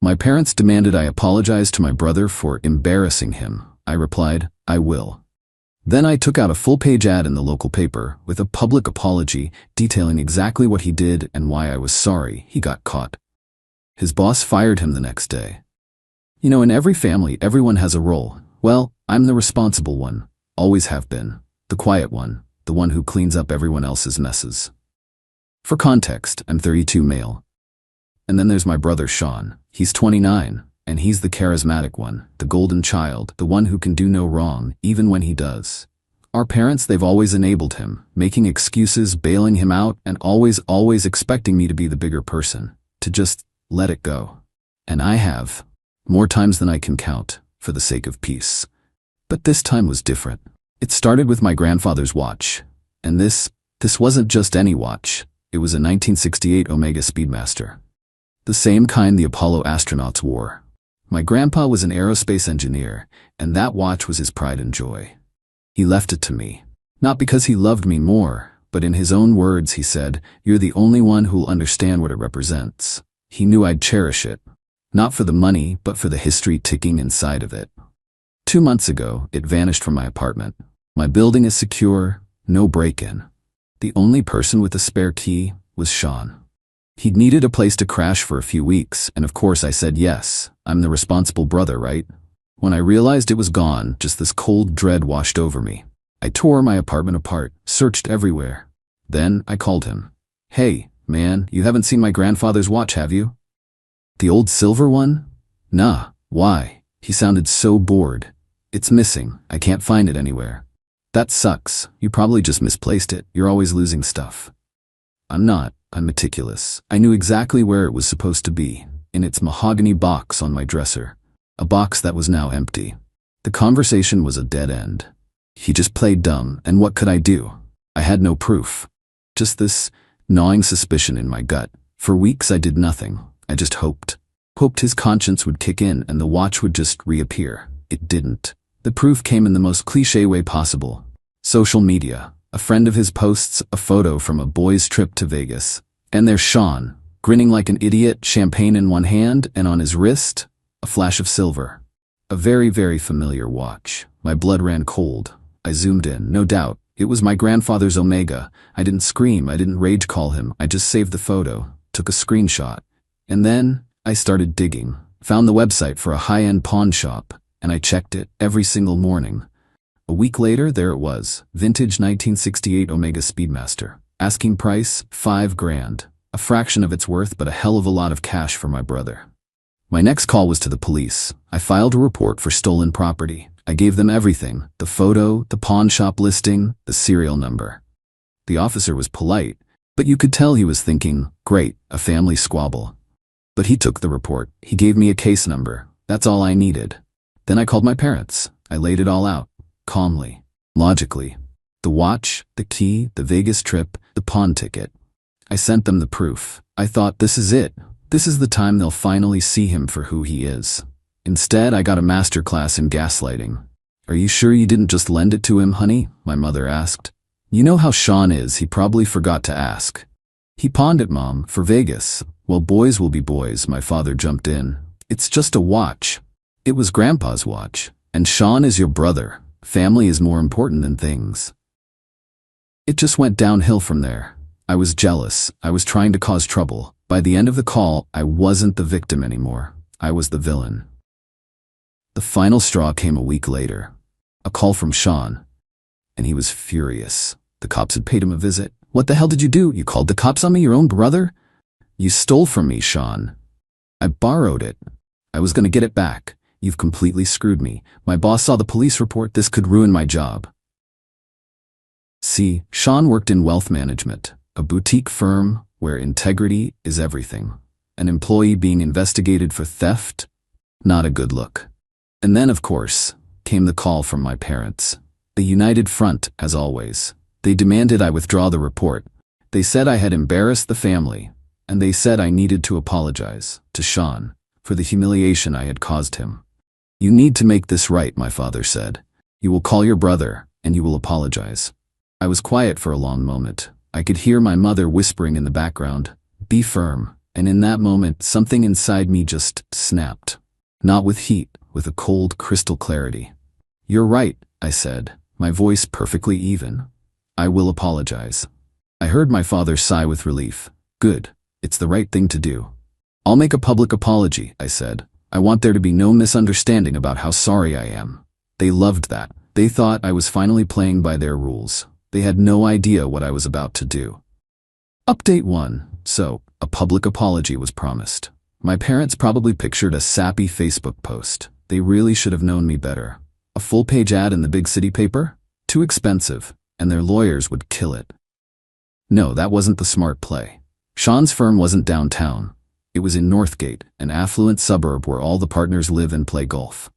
My parents demanded I apologize to my brother for embarrassing him. I replied, I will. Then I took out a full-page ad in the local paper with a public apology detailing exactly what he did and why I was sorry he got caught. His boss fired him the next day. You know, in every family, everyone has a role. Well, I'm the responsible one. Always have been. The quiet one. The one who cleans up everyone else's messes. For context, I'm 32 male. And then there's my brother Sean. He's 29, and he's the charismatic one, the golden child, the one who can do no wrong, even when he does. Our parents, they've always enabled him, making excuses, bailing him out, and always expecting me to be the bigger person, to just let it go. And I have, more times than I can count, for the sake of peace. But this time was different. It started with my grandfather's watch. And this wasn't just any watch. It was a 1968 Omega Speedmaster. The same kind the Apollo astronauts wore. My grandpa was an aerospace engineer, and that watch was his pride and joy. He left it to me. Not because he loved me more, but in his own words he said, "You're the only one who'll understand what it represents." He knew I'd cherish it. Not for the money, but for the history ticking inside of it. 2 months ago, it vanished from my apartment. My building is secure, no break-in. The only person with a spare key was Sean. He'd needed a place to crash for a few weeks, and of course I said yes. I'm the responsible brother, right? When I realized it was gone, just this cold dread washed over me. I tore my apartment apart, searched everywhere. Then I called him. Hey, man, you haven't seen my grandfather's watch, have you? The old silver one? Nah, why? He sounded so bored. It's missing. I can't find it anywhere. That sucks. You probably just misplaced it. You're always losing stuff. I'm not. I'm meticulous. I knew exactly where it was supposed to be, in its mahogany box on my dresser. A box that was now empty. The conversation was a dead end. He just played dumb, and what could I do? I had no proof. Just this gnawing suspicion in my gut. For weeks I did nothing. I just hoped. Hoped his conscience would kick in and the watch would just reappear. It didn't. The proof came in the most cliché way possible. Social media. A friend of his posts a photo from a boys' trip to Vegas. And there's Sean, grinning like an idiot, champagne in one hand, and on his wrist, a flash of silver. A very, very familiar watch. My blood ran cold. I zoomed in, no doubt. It was my grandfather's Omega. I didn't scream, I didn't rage call him. I just saved the photo, took a screenshot. And then I started digging. Found the website for a high-end pawn shop, and I checked it every single morning. A week later, there it was, vintage 1968 Omega Speedmaster. Asking price, $5 grand. A fraction of its worth, but a hell of a lot of cash for my brother. My next call was to the police. I filed a report for stolen property. I gave them everything, the photo, the pawn shop listing, the serial number. The officer was polite, but you could tell he was thinking, great, a family squabble. But he took the report. He gave me a case number. That's all I needed. Then I called my parents. I laid it all out. Calmly, logically. The watch, the key, the Vegas trip, the pawn ticket. I sent them the proof. I thought, this is it. This is the time they'll finally see him for who he is. Instead, I got a masterclass in gaslighting. Are you sure you didn't just lend it to him, honey? My mother asked. You know how Sean is, he probably forgot to ask. He pawned it, Mom, for Vegas. Well, boys will be boys, my father jumped in. It's just a watch. It was Grandpa's watch. And Sean is your brother. Family is more important than things. It just went downhill from there. I was jealous. I was trying to cause trouble. By the end of the call, I wasn't the victim anymore. I was the villain. The final straw came a week later. A call from Sean. And he was furious. The cops had paid him a visit. What the hell did you do? You called the cops on me, your own brother? You stole from me, Sean. I borrowed it. I was gonna get it back. You've completely screwed me. My boss saw the police report. This could ruin my job. See, Sean worked in wealth management, a boutique firm where integrity is everything. An employee being investigated for theft? Not a good look. And then, of course, came the call from my parents. A united front, as always. They demanded I withdraw the report. They said I had embarrassed the family, and they said I needed to apologize to Sean for the humiliation I had caused him. You need to make this right, my father said. You will call your brother, and you will apologize. I was quiet for a long moment. I could hear my mother whispering in the background, be firm, And in that moment, something inside me just snapped. Not with heat, with a cold crystal clarity. "You're right," I said, my voice perfectly even. "I will apologize." I heard my father sigh with relief. "Good. It's the right thing to do." "I'll make a public apology," I said. "I want there to be no misunderstanding about how sorry I am." They loved that. They thought I was finally playing by their rules. They had no idea what I was about to do. Update 1. So, a public apology was promised. My parents probably pictured a sappy Facebook post. They really should have known me better. A full-page ad in the big city paper? Too expensive, and their lawyers would kill it. No, that wasn't the smart play. Sean's firm wasn't downtown. It was in Northgate, an affluent suburb where all the partners live and play golf.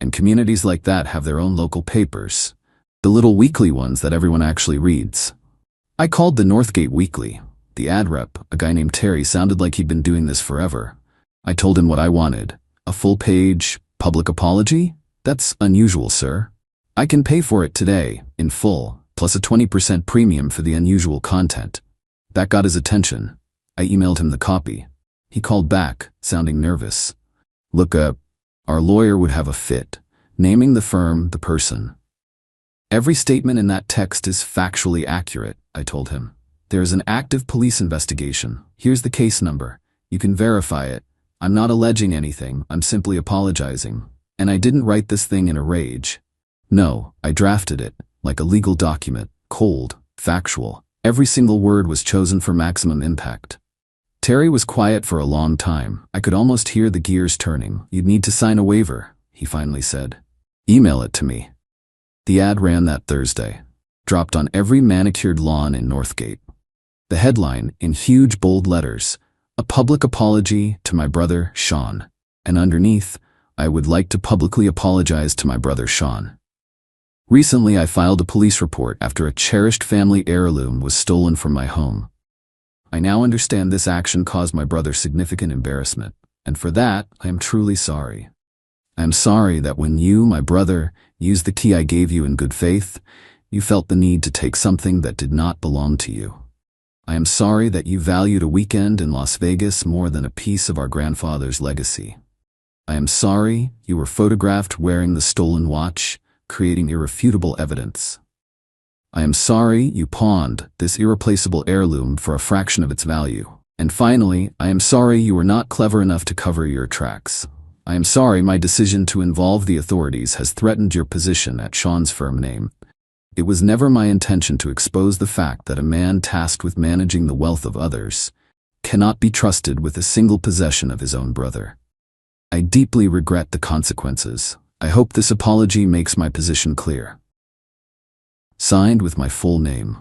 And communities like that have their own local papers. The little weekly ones that everyone actually reads. I called the Northgate Weekly. The ad rep, a guy named Terry, sounded like he'd been doing this forever. I told him what I wanted. A full-page public apology? That's unusual, sir. I can pay for it today, in full, plus a 20% premium for the unusual content. That got his attention. I emailed him the copy. He called back, sounding nervous. "Look up. Our lawyer would have a fit, naming the firm, the person." "Every statement in that text is factually accurate," I told him. "There is an active police investigation. Here's the case number. You can verify it. I'm not alleging anything, I'm simply apologizing. And I didn't write this thing in a rage. No, I drafted it, like a legal document, cold, factual. Every single word was chosen for maximum impact." Terry was quiet for a long time. I could almost hear the gears turning. "You'd need to sign a waiver," he finally said. "Email it to me." The ad ran that Thursday. Dropped on every manicured lawn in Northgate. The headline, in huge bold letters, "A public apology to my brother, Sean." And underneath, "I would like to publicly apologize to my brother, Sean." Recently, I filed a police report after a cherished family heirloom was stolen from my home. I now understand this action caused my brother significant embarrassment, and for that, I am truly sorry. I am sorry that when you, my brother, used the key I gave you in good faith, you felt the need to take something that did not belong to you. I am sorry that you valued a weekend in Las Vegas more than a piece of our grandfather's legacy. I am sorry you were photographed wearing the stolen watch, creating irrefutable evidence. I am sorry you pawned this irreplaceable heirloom for a fraction of its value. And finally, I am sorry you were not clever enough to cover your tracks. I am sorry my decision to involve the authorities has threatened your position at Sean's firm name. It was never my intention to expose the fact that a man tasked with managing the wealth of others cannot be trusted with a single possession of his own brother. I deeply regret the consequences. I hope this apology makes my position clear. Signed with my full name.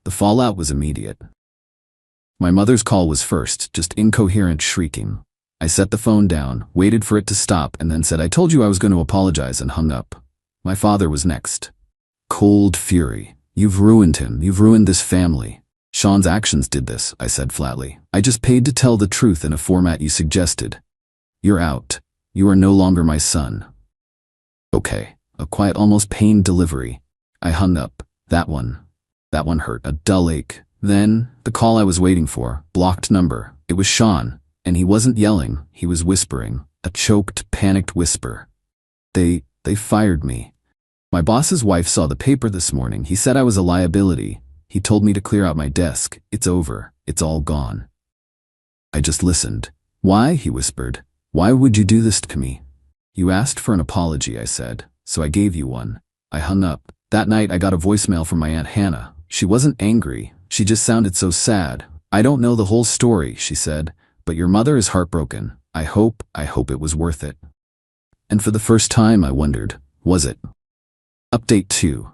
The fallout was immediate. My mother's call was first, just incoherent shrieking. I set the phone down, waited for it to stop, and then said, "I told you I was going to apologize," and hung up. My father was next. Cold fury. "You've ruined him. You've ruined this family." "Sean's actions did this," I said flatly. "I just paid to tell the truth in a format you suggested. You're out. You are no longer my son." Okay. A quiet, almost pained delivery. I hung up. That one hurt, a dull ache. Then, the call I was waiting for, blocked number. It was Sean, and he wasn't yelling, he was whispering, a choked, panicked whisper. They fired me. My boss's wife saw the paper this morning. He said I was a liability. He told me to clear out my desk. It's over. It's all gone. I just listened. "Why?" he whispered. "Why would you do this to me?" "You asked for an apology," I said, "so I gave you one." I hung up. That night I got a voicemail from my Aunt Hannah. She wasn't angry. She just sounded so sad. "I don't know the whole story," she said, "but your mother is heartbroken. I hope it was worth it." And for the first time I wondered, was it? Update 2.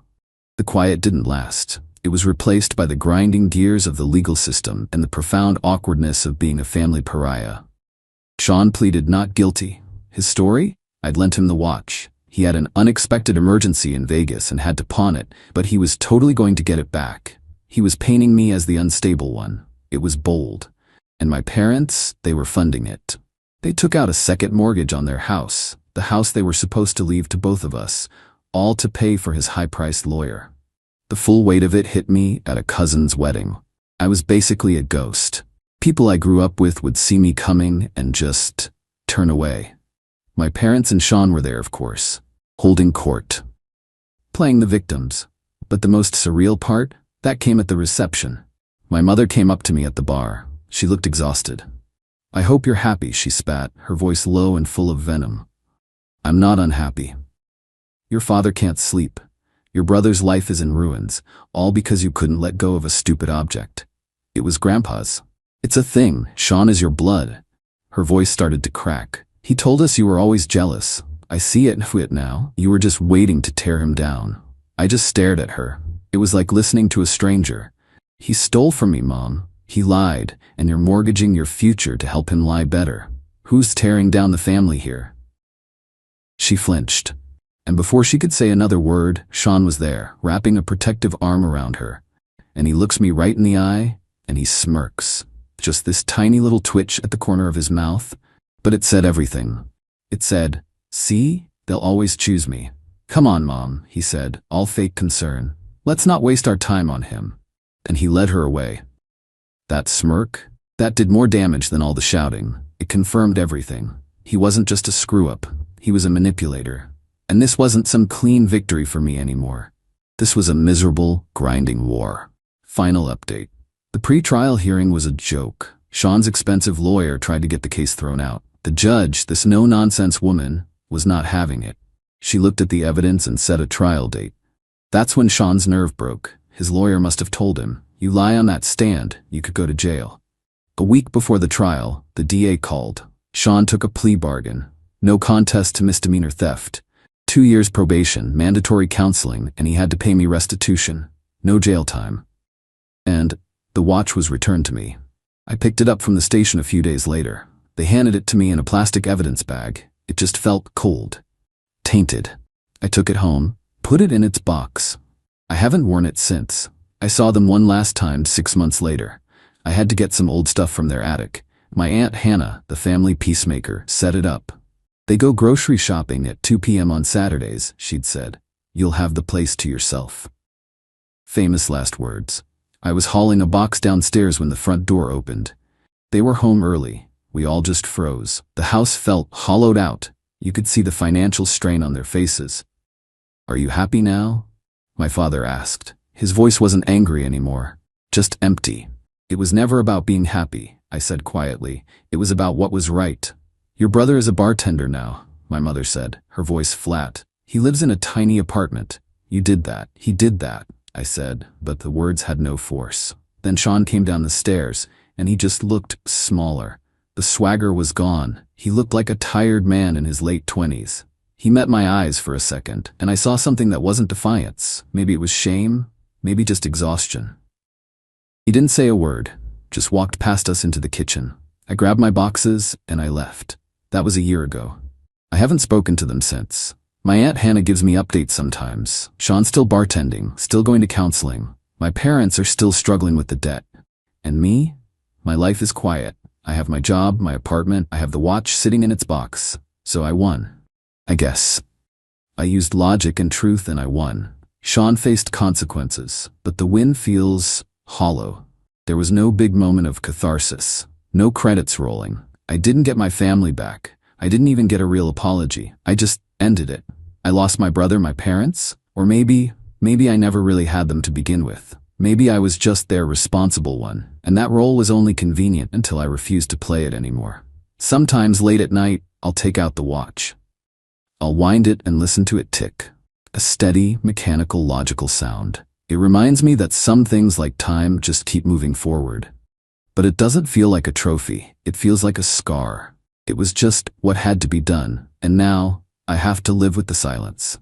The quiet didn't last. It was replaced by the grinding gears of the legal system and the profound awkwardness of being a family pariah. Sean pleaded not guilty. His story? I'd lent him the watch. He had an unexpected emergency in Vegas and had to pawn it, but he was totally going to get it back. He was painting me as the unstable one. It was bold. And my parents, they were funding it. They took out a second mortgage on their house, the house they were supposed to leave to both of us, all to pay for his high-priced lawyer. The full weight of it hit me at a cousin's wedding. I was basically a ghost. People I grew up with would see me coming and just turn away. My parents and Sean were there, of course, holding court, playing the victims. But the most surreal part, that came at the reception. My mother came up to me at the bar. She looked exhausted. "I hope you're happy," she spat, her voice low and full of venom. "I'm not unhappy. Your father can't sleep. Your brother's life is in ruins, all because you couldn't let go of a stupid object. It was Grandpa's. It's a thing. Sean is your blood." Her voice started to crack. "He told us you were always jealous. I see it now. You were just waiting to tear him down." I just stared at her. It was like listening to a stranger. "He stole from me, Mom. He lied, and you're mortgaging your future to help him lie better. Who's tearing down the family here?" She flinched. And before she could say another word, Sean was there, wrapping a protective arm around her. And he looks me right in the eye, and he smirks. Just this tiny little twitch at the corner of his mouth. But it said everything. It said, "See? They'll always choose me." "Come on, Mom," he said, all fake concern. "Let's not waste our time on him." And he led her away. That smirk, that did more damage than all the shouting. It confirmed everything. He wasn't just a screw-up. He was a manipulator. And this wasn't some clean victory for me anymore. This was a miserable, grinding war. Final update. The pre-trial hearing was a joke. Sean's expensive lawyer tried to get the case thrown out. The judge, this no-nonsense woman, was not having it. She looked at the evidence and set a trial date. That's when Sean's nerve broke. His lawyer must have told him, "You lie on that stand, you could go to jail." A week before the trial, the DA called. Sean took a plea bargain. No contest to misdemeanor theft. 2 years probation, mandatory counseling, and he had to pay me restitution. No jail time. And the watch was returned to me. I picked it up from the station a few days later. They handed it to me in a plastic evidence bag. It just felt cold. Tainted. I took it home, put it in its box. I haven't worn it since. I saw them one last time 6 months later. I had to get some old stuff from their attic. My Aunt Hannah, the family peacemaker, set it up. "They go grocery shopping at 2 p.m. on Saturdays," she'd said. "You'll have the place to yourself." Famous last words. I was hauling a box downstairs when the front door opened. They were home early. We all just froze. The house felt hollowed out. You could see the financial strain on their faces. "Are you happy now?" my father asked. His voice wasn't angry anymore, just empty. "It was never about being happy," I said quietly. "It was about what was right." "Your brother is a bartender now," my mother said, her voice flat. "He lives in a tiny apartment." "You did that. He did that," I said, but the words had no force. Then Sean came down the stairs, and he just looked smaller. The swagger was gone. He looked like a tired man in his late 20s. He met my eyes for a second, and I saw something that wasn't defiance. Maybe it was shame, maybe just exhaustion. He didn't say a word, just walked past us into the kitchen. I grabbed my boxes, and I left. That was a year ago. I haven't spoken to them since. My Aunt Hannah gives me updates sometimes. Sean's still bartending, still going to counseling. My parents are still struggling with the debt. And me? My life is quiet. I have my job, my apartment, I have the watch sitting in its box. So I won. I guess. I used logic and truth and I won. Sean faced consequences, but the win feels hollow. There was no big moment of catharsis. No credits rolling. I didn't get my family back. I didn't even get a real apology. I just ended it. I lost my brother, my parents, or maybe I never really had them to begin with. Maybe I was just their responsible one, and that role was only convenient until I refused to play it anymore. Sometimes late at night, I'll take out the watch. I'll wind it and listen to it tick. A steady, mechanical, logical sound. It reminds me that some things like time just keep moving forward. But it doesn't feel like a trophy. It feels like a scar. It was just what had to be done, and now I have to live with the silence.